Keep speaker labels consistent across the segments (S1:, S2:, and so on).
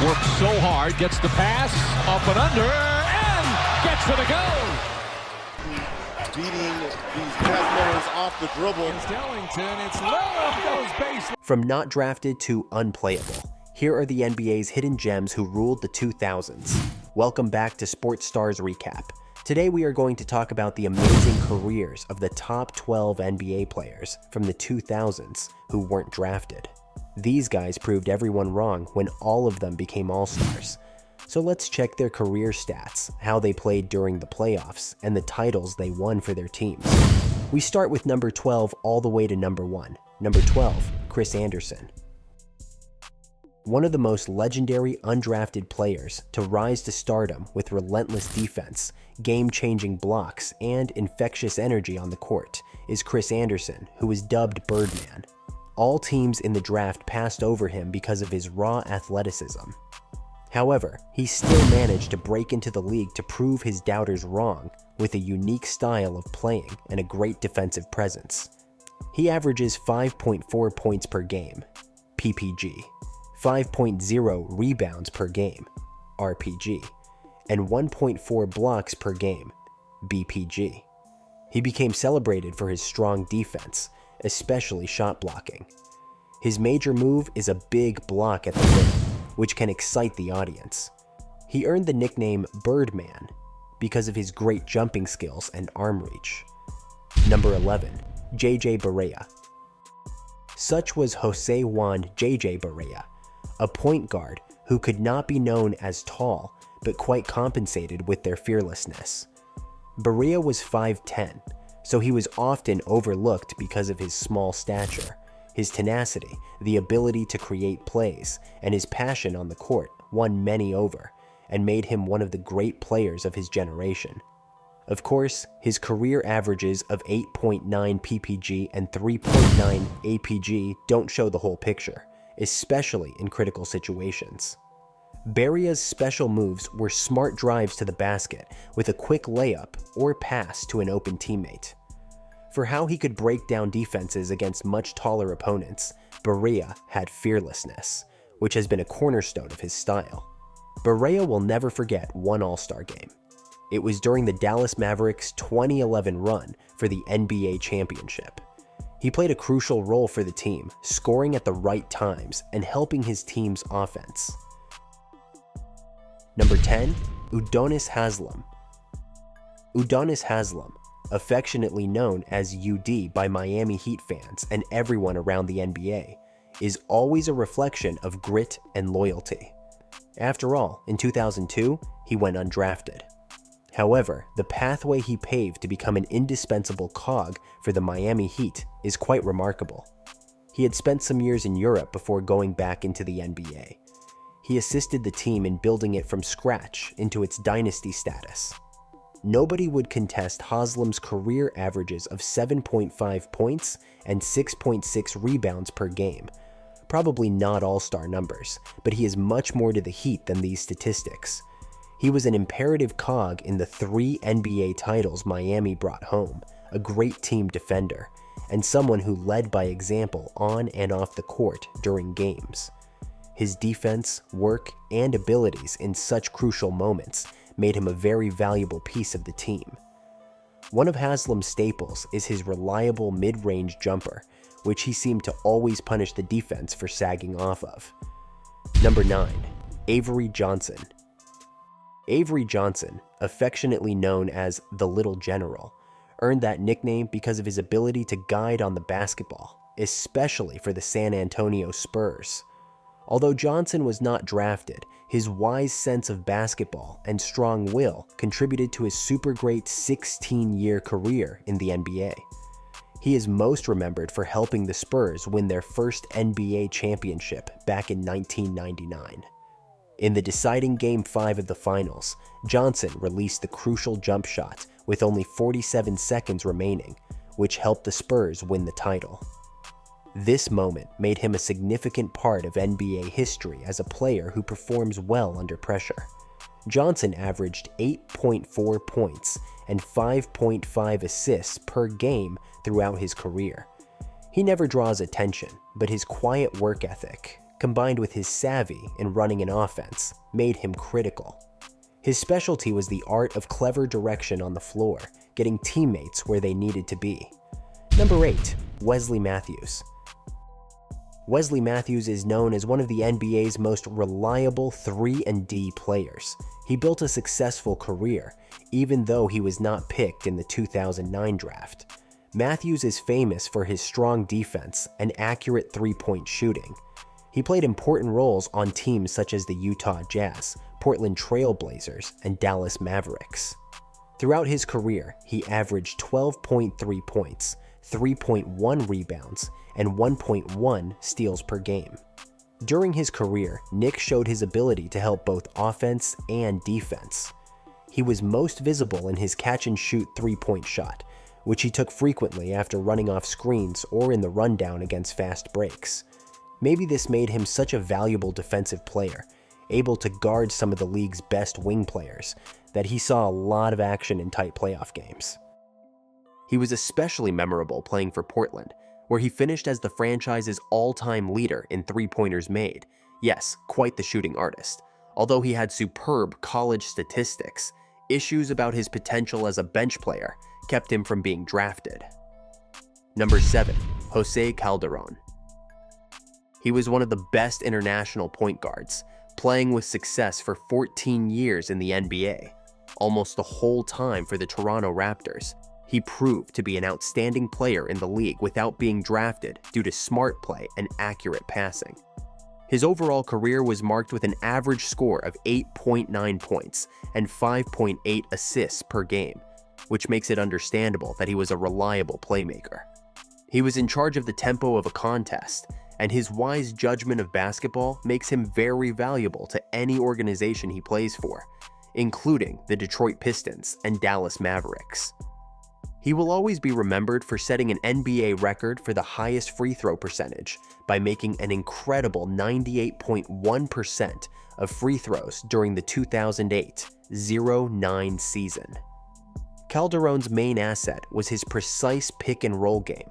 S1: Works so hard, gets the pass, up and under, and gets to the goal.
S2: Beating these pass off the dribble.
S1: It's Ellington, it's low up those base.
S3: From not drafted to unplayable, here are the NBA's hidden gems who ruled the 2000s. Welcome back to Sports Stars Recap. Today we are going to talk about the amazing careers of the top 12 NBA players from the 2000s who weren't drafted. These guys proved everyone wrong when all of them became all-stars. So let's check their career stats, how they played during the playoffs, and the titles they won for their teams. We start with number 12 all the way to number 1. Number 12, Chris Andersen. One of the most legendary undrafted players to rise to stardom with relentless defense, game-changing blocks, and infectious energy on the court is Chris Andersen, who is dubbed Birdman. All teams in the draft passed over him because of his raw athleticism. However, he still managed to break into the league to prove his doubters wrong with a unique style of playing and a great defensive presence. He averages 5.4 points per game, PPG, 5.0 rebounds per game, RPG, and 1.4 blocks per game, BPG. He became celebrated for his strong defense, especially shot blocking. His major move is a big block at the rim, which can excite the audience. He earned the nickname Birdman because of his great jumping skills and arm reach. Number 11, JJ Barea. Such was Jose Juan JJ Barea, a point guard who could not be known as tall, but quite compensated with their fearlessness. Barea was 5'10", so he was often overlooked because of his small stature. His tenacity, the ability to create plays, and his passion on the court won many over, and made him one of the great players of his generation. Of course, his career averages of 8.9 PPG and 3.9 APG don't show the whole picture, especially in critical situations. Barea's special moves were smart drives to the basket with a quick layup or pass to an open teammate. For how he could break down defenses against much taller opponents, Barea had fearlessness, which has been a cornerstone of his style. Barea will never forget one All-Star game. It was during the Dallas Mavericks' 2011 run for the NBA championship. He played a crucial role for the team, scoring at the right times and helping his team's offense. Number 10, Udonis Haslem. Udonis Haslem, affectionately known as UD by Miami Heat fans and everyone around the NBA, is always a reflection of grit and loyalty. After all, in 2002, he went undrafted. However, the pathway he paved to become an indispensable cog for the Miami Heat is quite remarkable. He had spent some years in Europe before going back into the NBA. He assisted the team in building it from scratch into its dynasty status. Nobody would contest Haslem's career averages of 7.5 points and 6.6 rebounds per game. Probably not all-star numbers, but he is much more to the Heat than these statistics. He was an imperative cog in the 3 NBA titles Miami brought home, a great team defender, and someone who led by example on and off the court during games. His defense, work, and abilities in such crucial moments made him a very valuable piece of the team. One of Haslem's staples is his reliable mid-range jumper, which he seemed to always punish the defense for sagging off of. Number 9, Avery Johnson. Avery Johnson, affectionately known as the Little General, earned that nickname because of his ability to guide on the basketball, especially for the San Antonio Spurs. Although Johnson was not drafted, his wise sense of basketball and strong will contributed to his super great 16-year career in the NBA. He is most remembered for helping the Spurs win their first NBA championship back in 1999. In the deciding Game 5 of the finals, Johnson released the crucial jump shot with only 47 seconds remaining, which helped the Spurs win the title. This moment made him a significant part of NBA history as a player who performs well under pressure. Johnson averaged 8.4 points and 5.5 assists per game throughout his career. He never draws attention, but his quiet work ethic, combined with his savvy in running an offense, made him critical. His specialty was the art of clever direction on the floor, getting teammates where they needed to be. Number 8. Wesley Matthews. Wesley Matthews is known as one of the NBA's most reliable 3-and-D players. He built a successful career, even though he was not picked in the 2009 draft. Matthews is famous for his strong defense and accurate three-point shooting. He played important roles on teams such as the Utah Jazz, Portland Trail Blazers, and Dallas Mavericks. Throughout his career, he averaged 12.3 points, 3.1 rebounds, and 1.1 steals per game. During his career, Nick showed his ability to help both offense and defense. He was most visible in his catch-and-shoot three-point shot, which he took frequently after running off screens or in the rundown against fast breaks. Maybe this made him such a valuable defensive player, able to guard some of the league's best wing players, that he saw a lot of action in tight playoff games. He was especially memorable playing for Portland, where he finished as the franchise's all-time leader in three-pointers made. Yes, quite the shooting artist. Although he had superb college statistics, issues about his potential as a bench player kept him from being drafted. Number 7. Jose Calderon. He was one of the best international point guards, playing with success for 14 years in the NBA. Almost the whole time for the Toronto Raptors, he proved to be an outstanding player in the league without being drafted due to smart play and accurate passing. His overall career was marked with an average score of 8.9 points and 5.8 assists per game, which makes it understandable that he was a reliable playmaker. He was in charge of the tempo of a contest, and his wise judgment of basketball makes him very valuable to any organization he plays for, including the Detroit Pistons and Dallas Mavericks. He will always be remembered for setting an NBA record for the highest free throw percentage by making an incredible 98.1% of free throws during the 2008-09 season. Calderon's main asset was his precise pick-and-roll game,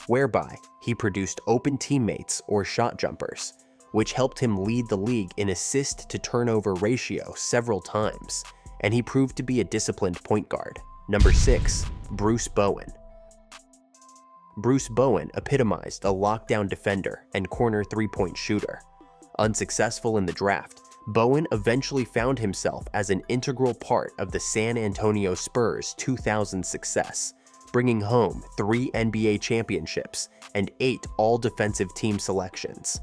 S3: whereby he produced open teammates or shot jumpers, which helped him lead the league in assist-to-turnover ratio several times, and he proved to be a disciplined point guard. Number 6. Bruce Bowen. Bruce Bowen epitomized a lockdown defender and corner three-point shooter. Unsuccessful in the draft, Bowen eventually found himself as an integral part of the San Antonio Spurs' 2000 success, bringing home 3 NBA championships and 8 all-defensive team selections.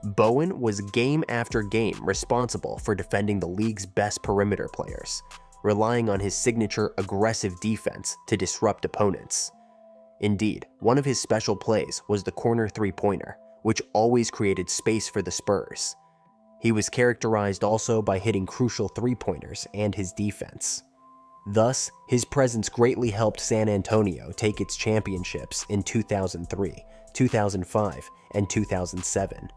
S3: Bowen was game after game responsible for defending the league's best perimeter players, relying on his signature aggressive defense to disrupt opponents. Indeed, one of his special plays was the corner three-pointer, which always created space for the Spurs. He was characterized also by hitting crucial three-pointers and his defense. Thus, his presence greatly helped San Antonio take its championships in 2003, 2005, and 2007.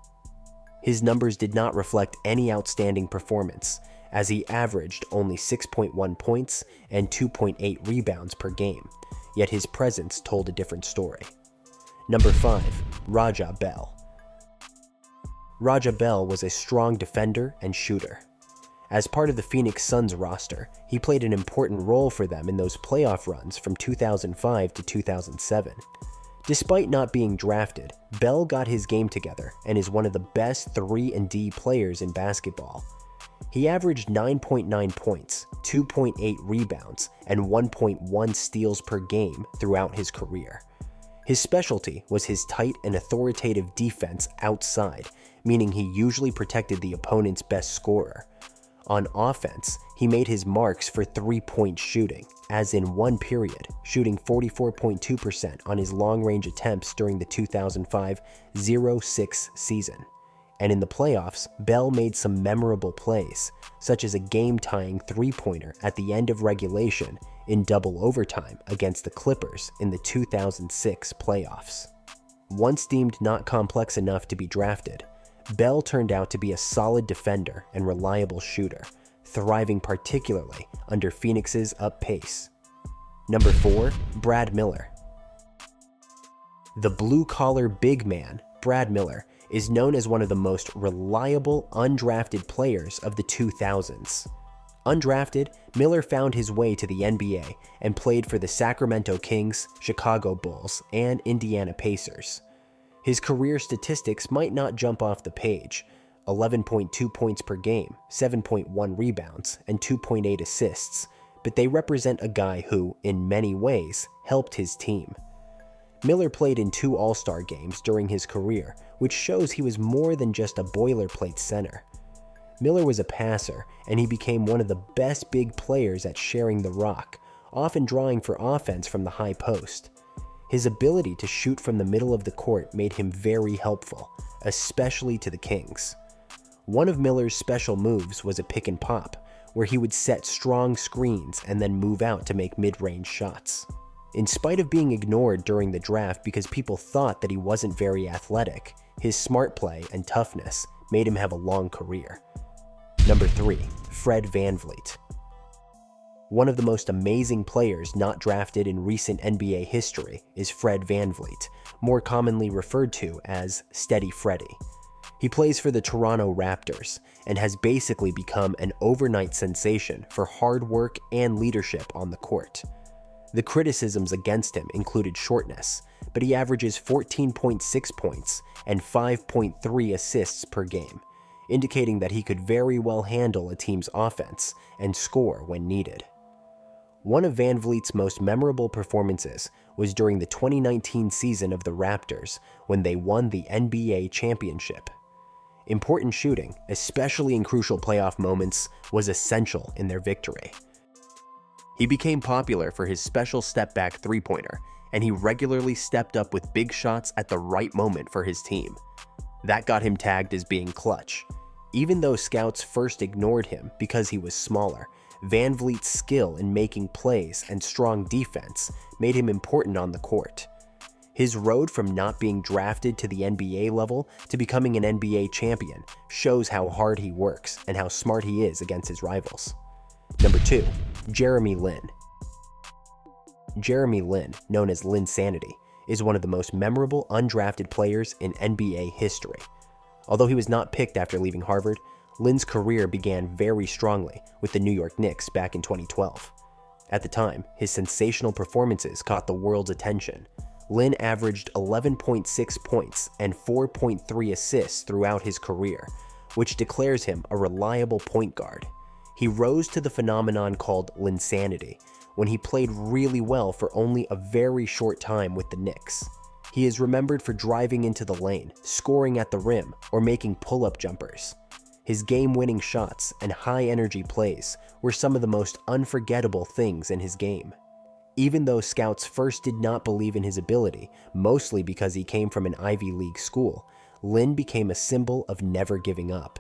S3: His numbers did not reflect any outstanding performance, as he averaged only 6.1 points and 2.8 rebounds per game, yet his presence told a different story. Number 5. Raja Bell. Raja Bell was a strong defender and shooter. As part of the Phoenix Suns roster, he played an important role for them in those playoff runs from 2005 to 2007. Despite not being drafted, Bell got his game together and is one of the best 3-and-D players in basketball. He averaged 9.9 points, 2.8 rebounds, and 1.1 steals per game throughout his career. His specialty was his tight and authoritative defense outside, meaning he usually protected the opponent's best scorer. On offense, he made his marks for three-point shooting, as in one period, shooting 44.2% on his long-range attempts during the 2005-06 season. And in the playoffs, Bell made some memorable plays, such as a game-tying three-pointer at the end of regulation in double overtime against the Clippers in the 2006 playoffs. Once deemed not complex enough to be drafted, Bell turned out to be a solid defender and reliable shooter, thriving particularly under Phoenix's up pace. Number 4. Brad Miller. The blue-collar big man, Brad Miller, is known as one of the most reliable undrafted players of the 2000s. Undrafted, Miller found his way to the NBA and played for the Sacramento Kings, Chicago Bulls, and Indiana Pacers. His career statistics might not jump off the page: 11.2 points per game, 7.1 rebounds, and 2.8 assists, but they represent a guy who, in many ways, helped his team. Miller played in 2 All-Star games during his career, which shows he was more than just a boilerplate center. Miller was a passer, and he became one of the best big players at sharing the rock, often drawing for offense from the high post. His ability to shoot from the middle of the court made him very helpful, especially to the Kings. One of Miller's special moves was a pick and pop, where he would set strong screens and then move out to make mid-range shots. In spite of being ignored during the draft because people thought that he wasn't very athletic, his smart play and toughness made him have a long career. Number 3. Fred VanVleet. One of the most amazing players not drafted in recent NBA history is Fred VanVleet, more commonly referred to as Steady Freddy. He plays for the Toronto Raptors and has basically become an overnight sensation for hard work and leadership on the court. The criticisms against him included shortness, but he averages 14.6 points and 5.3 assists per game, indicating that he could very well handle a team's offense and score when needed. One of VanVleet's most memorable performances was during the 2019 season of the Raptors when they won the NBA championship. Important shooting, especially in crucial playoff moments, was essential in their victory. He became popular for his special step-back three-pointer, and he regularly stepped up with big shots at the right moment for his team. That got him tagged as being clutch. Even though scouts first ignored him because he was smaller, VanVleet's skill in making plays and strong defense made him important on the court. His road from not being drafted to the NBA level to becoming an NBA champion shows how hard he works and how smart he is against his rivals. Number 2. Jeremy Lin. Jeremy Lin, known as Linsanity, is one of the most memorable undrafted players in NBA history. Although he was not picked after leaving Harvard, Lin's career began very strongly with the New York Knicks back in 2012. At the time, his sensational performances caught the world's attention. Lin averaged 11.6 points and 4.3 assists throughout his career, which declares him a reliable point guard. He rose to the phenomenon called Linsanity when he played really well for only a very short time with the Knicks. He is remembered for driving into the lane, scoring at the rim, or making pull-up jumpers. His game-winning shots and high-energy plays were some of the most unforgettable things in his game. Even though scouts first did not believe in his ability, mostly because he came from an Ivy League school, Lin became a symbol of never giving up.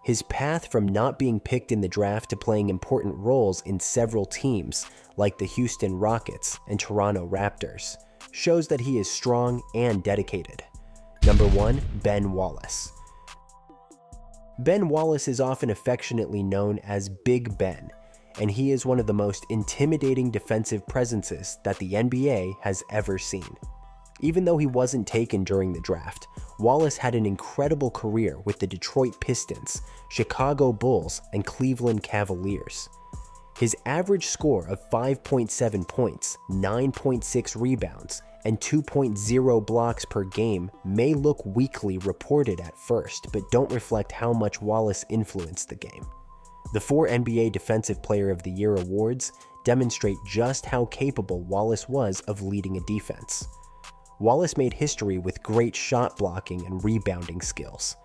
S3: His path from not being picked in the draft to playing important roles in several teams, like the Houston Rockets and Toronto Raptors, shows that he is strong and dedicated. Number 1. Ben Wallace. Ben Wallace is often affectionately known as Big Ben, and he is one of the most intimidating defensive presences that the NBA has ever seen. Even though he wasn't taken during the draft, Wallace had an incredible career with the Detroit Pistons, Chicago Bulls, and Cleveland Cavaliers. His average score of 5.7 points, 9.6 rebounds, and 2.0 blocks per game may look weakly reported at first, but don't reflect how much Wallace influenced the game. The 4 NBA Defensive Player of the Year awards demonstrate just how capable Wallace was of leading a defense. Wallace made history with great shot blocking and rebounding skills.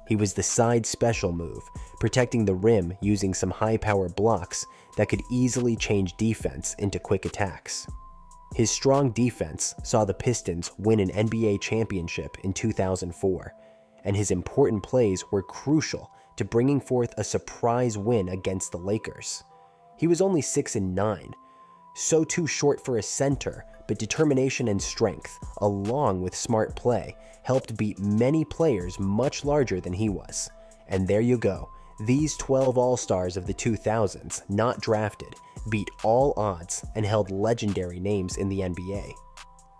S3: He was the side special move, protecting the rim using some high-power blocks that could easily change defense into quick attacks. His strong defense saw the Pistons win an NBA championship in 2004, and his important plays were crucial to bringing forth a surprise win against the Lakers. He was only 6'9", so too short for a center, but determination and strength, along with smart play, helped beat many players much larger than he was. And there you go, these 12 All-Stars of the 2000s, not drafted, beat all odds and held legendary names in the NBA.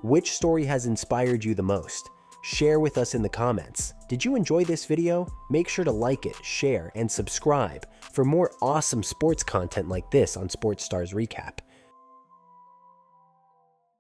S3: Which story has inspired you the most? Share with us in the comments. Did you enjoy this video? Make sure to like it, share, and subscribe for more awesome sports content like this on Sports Stars Recap.